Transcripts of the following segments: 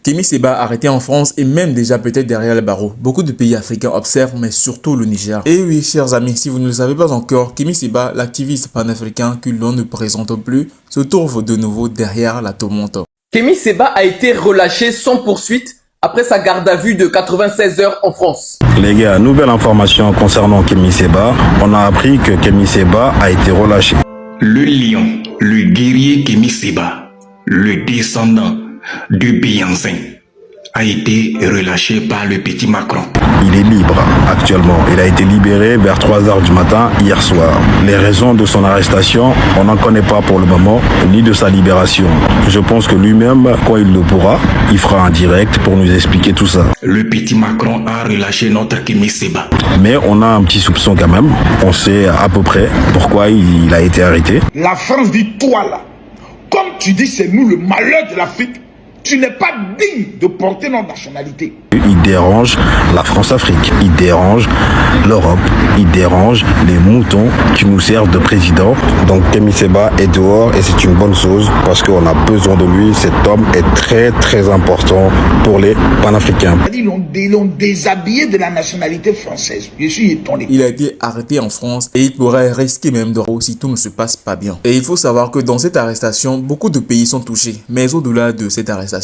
Kémy Séba arrêté en France et même déjà peut-être derrière les barreaux. Beaucoup de pays africains observent, mais surtout le Niger. Et oui, chers amis, si vous ne le savez pas encore, Kémy Séba, l'activiste panafricain que l'on ne présente plus, se trouve de nouveau derrière la tourmente. Kémy Séba a été relâché sans poursuite après sa garde à vue de 96 heures en France. Les gars, nouvelle information concernant Kémy Séba. On a appris que Kémy Séba a été relâché. Le lion, le guerrier Kémy Séba, le descendant de Beyoncé, a été relâché par le petit Macron. Il est libre actuellement. Il a été libéré vers 3h du matin hier soir. Les raisons de son arrestation, on n'en connaît pas pour le moment, ni de sa libération. Je pense que lui-même, quand il le pourra, il fera un direct pour nous expliquer tout ça. Le petit Macron a relâché notre Kémy Séba. Mais on a un petit soupçon quand même. On sait à peu près pourquoi il a été arrêté. La France dit, toi là, comme tu dis c'est nous le malheur de l'Afrique, tu n'es pas digne de porter notre nationalité. Il dérange la France-Afrique, il dérange l'Europe, il dérange les moutons qui nous servent de président. Donc Kémy Séba est dehors et c'est une bonne chose parce qu'on a besoin de lui. Cet homme est très très important pour les panafricains. Ils l'ont déshabillé de la nationalité française. Je suis étonné. Il a été arrêté en France et il pourrait risquer même de si tout ne se passe pas bien. Et il faut savoir que dans cette arrestation, beaucoup de pays sont touchés. Mais au-delà de cette arrestation,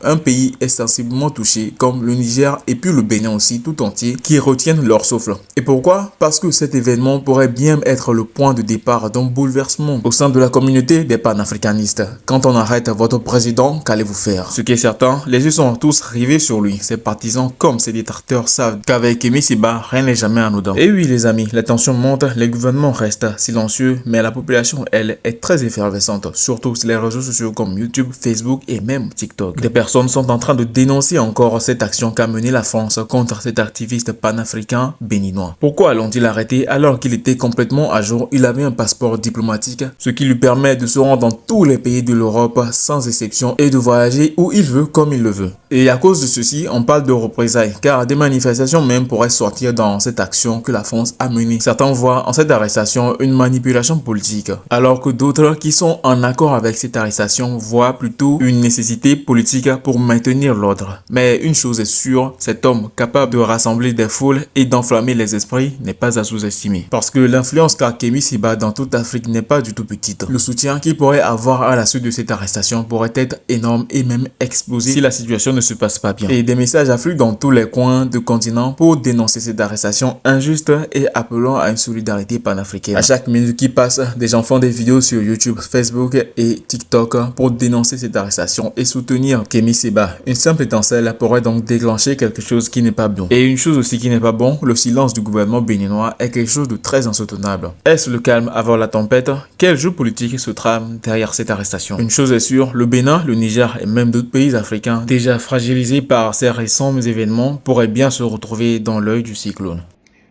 un pays est sensiblement touché comme le Niger et puis le Bénin aussi tout entier qui retiennent leur souffle. Et pourquoi? Parce que cet événement pourrait bien être le point de départ d'un bouleversement au sein de la communauté des panafricanistes. Quand on arrête votre président, qu'allez-vous faire? Ce qui est certain, les yeux sont tous rivés sur lui. Ses partisans comme ses détracteurs savent qu'avec Kémy Séba, rien n'est jamais anodin. Et oui les amis, la tension monte, les gouvernements restent silencieux, mais la population elle est très effervescente, surtout sur les réseaux sociaux comme YouTube, Facebook et même TikTok. Des personnes sont en train de dénoncer encore cette action qu'a mené la France contre cet activiste panafricain béninois. Pourquoi l'ont-ils arrêté alors qu'il était complètement à jour? Il avait un passeport diplomatique, ce qui lui permet de se rendre dans tous les pays de l'Europe sans exception et de voyager où il veut comme il le veut. Et à cause de ceci, on parle de représailles, car des manifestations même pourraient sortir dans cette action que la France a menée. Certains voient en cette arrestation une manipulation politique, alors que d'autres qui sont en accord avec cette arrestation voient plutôt une nécessité politique pour maintenir l'ordre. Mais une chose est sûre, cet homme capable de rassembler des foules et d'enflammer les esprits n'est pas à sous-estimer. Parce que l'influence qu'a Kémy Séba dans toute l'Afrique n'est pas du tout petite. Le soutien qu'il pourrait avoir à la suite de cette arrestation pourrait être énorme et même exploser si la situation ne se passe pas bien. Et des messages affluent dans tous les coins du continent pour dénoncer cette arrestation injuste et appelant à une solidarité panafricaine. À chaque minute qui passe, des gens font des vidéos sur YouTube, Facebook et TikTok pour dénoncer cette arrestation et soutenir Kémy Séba. Une simple étincelle pourrait donc déclencher quelque chose qui n'est pas bon. Et une chose aussi qui n'est pas bon, le silence du gouvernement béninois est quelque chose de très insoutenable. Est-ce le calme avant la tempête? Quel jeu politique se trame derrière cette arrestation? Une chose est sûre, le Bénin, le Niger et même d'autres pays africains déjà fragilisés par ces récents événements pourraient bien se retrouver dans l'œil du cyclone.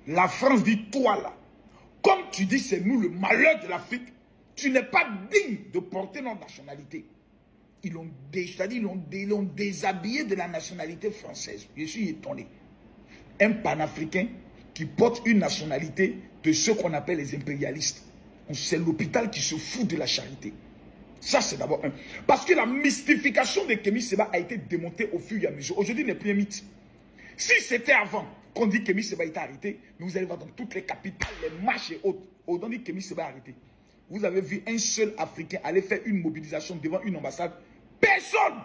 La France dit, toi là, comme tu dis c'est nous le malheur de l'Afrique, tu n'es pas digne de porter notre nationalité. Ils l'ont déshabillé de la nationalité française. Je suis étonné. Un panafricain qui porte une nationalité de ceux qu'on appelle les impérialistes. C'est l'hôpital qui se fout de la charité. Ça, c'est d'abord un. Parce que la mystification de Kémy Séba a été démontée au fur et à mesure. Aujourd'hui, il n'est plus un mythe. Si c'était avant qu'on dit que Kémy Séba est arrêté, vous allez voir dans toutes les capitales, les marches et autres, on dit que Kémy Séba est arrêté. Vous avez vu un seul Africain aller faire une mobilisation devant une ambassade? Personne.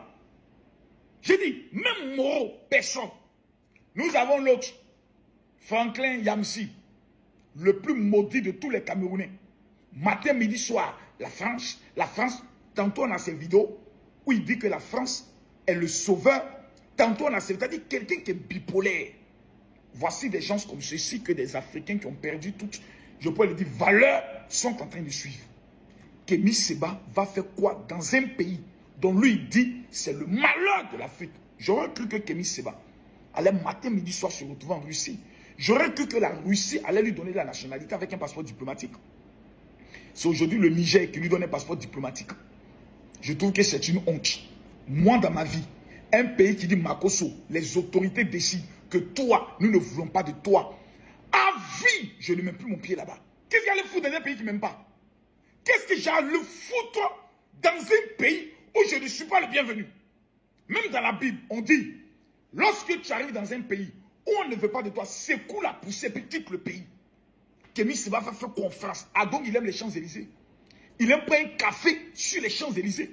J'ai dit, même Moro, personne. Nous avons l'autre, Franklin Yamsi, le plus maudit de tous les Camerounais. Matin, midi, soir, la France, tantôt on a ces vidéos où il dit que la France est le sauveur, tantôt on a c'est-à-dire quelqu'un qui est bipolaire. Voici des gens comme ceux-ci que des Africains qui ont perdu toutes, je pourrais le dire, valeurs, sont en train de suivre. Kémy Séba va faire quoi dans un pays dont lui il dit c'est le malheur de l'Afrique? J'aurais cru que Kémy Séba allait matin, midi, soir se retrouver en Russie. J'aurais cru que la Russie allait lui donner la nationalité avec un passeport diplomatique. C'est aujourd'hui le Niger qui lui donne un passeport diplomatique. Je trouve que c'est une honte. Moi, dans ma vie, un pays qui dit Makosso, les autorités décident que toi, nous ne voulons pas de toi. À vie, je ne mets plus mon pied là-bas. Qu'est-ce qu'il y a le foutre dans un pays qui ne m'aime pas? Qu'est-ce que j'ai à le foutre dans un pays où je ne suis pas le bienvenu? Même dans la Bible, on dit, lorsque tu arrives dans un pays où on ne veut pas de toi, secoue la poussée, puis quitte le pays. Kémy Séba va faire confiance. Ah donc il aime les Champs-Élysées. Il aime prendre un café sur les Champs-Élysées.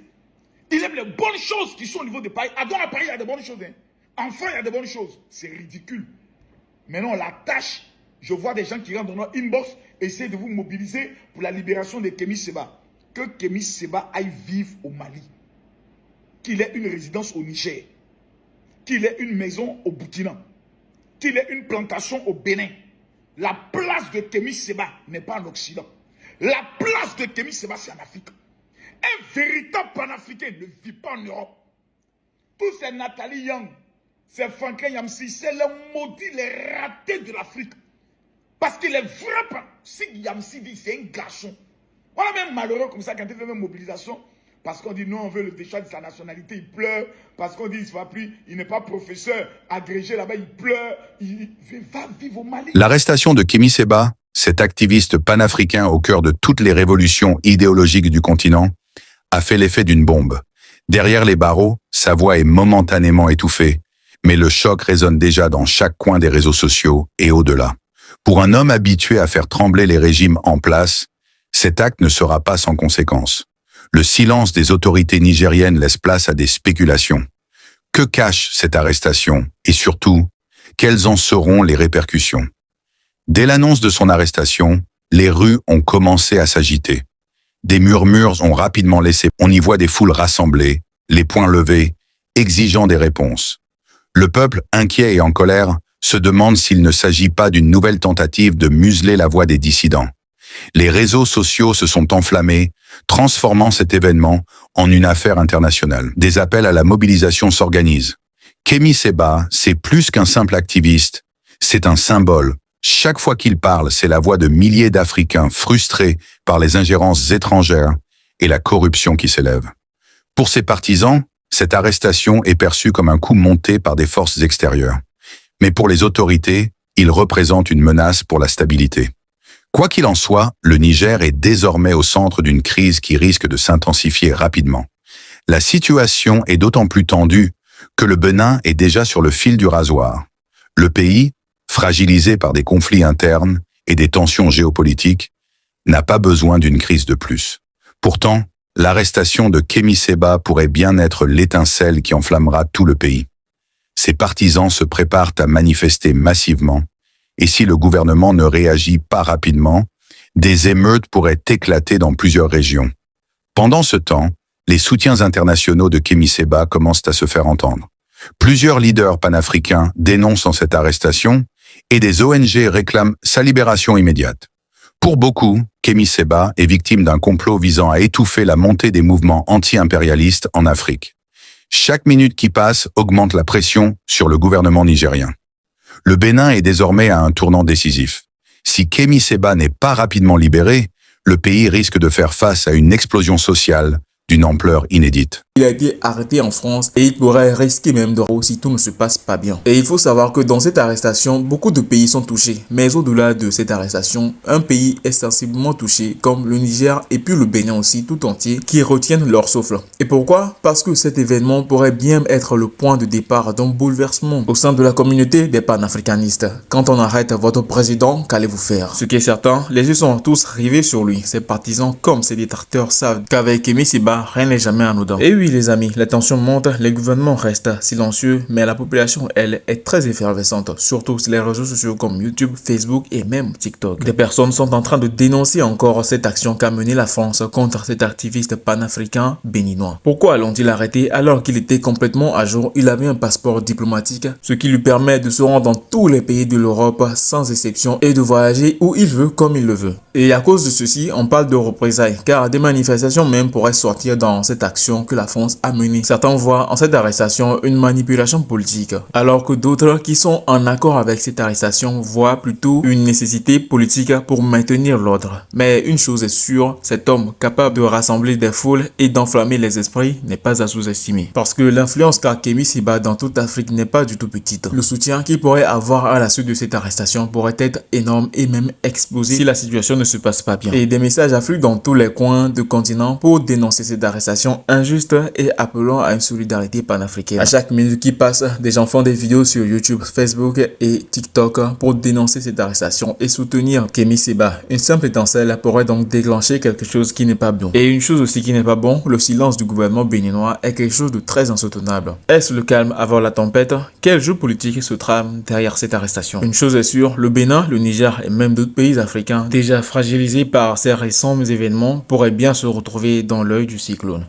Il aime les bonnes choses qui sont au niveau de Paris. Ah donc à Paris, il y a de bonnes choses. Hein. Enfin, il y a de bonnes choses. C'est ridicule. Maintenant, la tâche, je vois des gens qui rentrent dans notre inbox et essayer de vous mobiliser pour la libération de Kémy Séba. Que Kémy Séba aille vivre au Mali. Qu'il ait une résidence au Niger. Qu'il ait une maison au Burkina. Qu'il ait une plantation au Bénin. La place de Kémy Séba n'est pas en Occident. La place de Kémy Séba, c'est en Afrique. Un véritable panafricain ne vit pas en Europe. Tous ces Nathalie Young, ces Franklin Yamsi, c'est les maudits, les ratés de l'Afrique. Parce qu'il est vrai, si Yamsi dit c'est un garçon. Voilà même malheureux comme ça quand il fait une mobilisation. Parce qu'on dit non, on veut le déchat de sa nationalité, il pleure. Parce qu'on dit il ne va plus, il n'est pas professeur agrégé là-bas, il pleure. Il va vivre au Mali. L'arrestation de Kémy Séba, cet activiste panafricain au cœur de toutes les révolutions idéologiques du continent, a fait l'effet d'une bombe. Derrière les barreaux, sa voix est momentanément étouffée, mais le choc résonne déjà dans chaque coin des réseaux sociaux et au-delà. Pour un homme habitué à faire trembler les régimes en place, cet acte ne sera pas sans conséquences. Le silence des autorités nigériennes laisse place à des spéculations. Que cache cette arrestation? Et surtout, quelles en seront les répercussions? Dès l'annonce de son arrestation, les rues ont commencé à s'agiter. Des murmures ont rapidement laissé. On y voit des foules rassemblées, les poings levés, exigeant des réponses. Le peuple, inquiet et en colère, se demande s'il ne s'agit pas d'une nouvelle tentative de museler la voix des dissidents. Les réseaux sociaux se sont enflammés, transformant cet événement en une affaire internationale. Des appels à la mobilisation s'organisent. Kémy Séba, c'est plus qu'un simple activiste, c'est un symbole. Chaque fois qu'il parle, c'est la voix de milliers d'Africains frustrés par les ingérences étrangères et la corruption qui s'élève. Pour ses partisans, cette arrestation est perçue comme un coup monté par des forces extérieures. Mais pour les autorités, il représente une menace pour la stabilité. Quoi qu'il en soit, le Niger est désormais au centre d'une crise qui risque de s'intensifier rapidement. La situation est d'autant plus tendue que le Bénin est déjà sur le fil du rasoir. Le pays, fragilisé par des conflits internes et des tensions géopolitiques, n'a pas besoin d'une crise de plus. Pourtant, l'arrestation de Kémy Séba pourrait bien être l'étincelle qui enflammera tout le pays. Ses partisans se préparent à manifester massivement, et si le gouvernement ne réagit pas rapidement, des émeutes pourraient éclater dans plusieurs régions. Pendant ce temps, les soutiens internationaux de Kémy Séba commencent à se faire entendre. Plusieurs leaders panafricains dénoncent cette arrestation et des ONG réclament sa libération immédiate. Pour beaucoup, Kémy Séba est victime d'un complot visant à étouffer la montée des mouvements anti-impérialistes en Afrique. Chaque minute qui passe augmente la pression sur le gouvernement nigérien. Le Bénin est désormais à un tournant décisif. Si Kémy Séba n'est pas rapidement libéré, le pays risque de faire face à une explosion sociale d'une ampleur inédite. Il a été arrêté en France et il pourrait risquer même de si tout ne se passe pas bien. Et il faut savoir que dans cette arrestation, beaucoup de pays sont touchés. Mais au-delà de cette arrestation, un pays est sensiblement touché comme le Niger et puis le Bénin aussi tout entier qui retiennent leur souffle. Et pourquoi? Parce que cet événement pourrait bien être le point de départ d'un bouleversement au sein de la communauté des panafricanistes. Quand on arrête votre président, qu'allez-vous faire? Ce qui est certain, les yeux sont tous rivés sur lui. Ses partisans comme ses détracteurs savent qu'avec Kémy Séba, rien n'est jamais anodin. Et oui les amis, la tension monte, les gouvernements restent silencieux, mais la population, elle, est très effervescente, surtout sur les réseaux sociaux comme YouTube, Facebook et même TikTok. Des personnes sont en train de dénoncer encore cette action qu'a menée la France contre cet activiste panafricain béninois. Pourquoi l'ont-ils arrêté alors qu'il était complètement à jour? Il avait un passeport diplomatique, ce qui lui permet de se rendre dans tous les pays de l'Europe sans exception et de voyager où il veut comme il le veut. Et à cause de ceci, on parle de représailles, car des manifestations même pourraient sortir dans cette action que la France a menée. Certains voient en cette arrestation une manipulation politique, alors que d'autres qui sont en accord avec cette arrestation voient plutôt une nécessité politique pour maintenir l'ordre. Mais une chose est sûre, cet homme capable de rassembler des foules et d'enflammer les esprits n'est pas à sous-estimer. Parce que l'influence qu'a Kémy Séba dans toute l'Afrique n'est pas du tout petite. Le soutien qu'il pourrait avoir à la suite de cette arrestation pourrait être énorme et même exploser si la situation ne ne se passe pas bien. Et des messages affluent dans tous les coins du continent pour dénoncer cette arrestation injuste et appelant à une solidarité panafricaine. À chaque minute qui passe, des gens font des vidéos sur YouTube, Facebook et TikTok pour dénoncer cette arrestation et soutenir Kémy Séba. Une simple étincelle pourrait donc déclencher quelque chose qui n'est pas bon. Et une chose aussi qui n'est pas bon, le silence du gouvernement béninois est quelque chose de très insoutenable. Est-ce le calme avant la tempête? Quel jeu politique se trame derrière cette arrestation? Une chose est sûre, le Bénin, le Niger et même d'autres pays africains déjà fragilisés par ces récents événements pourraient bien se retrouver dans l'œil du cyclone.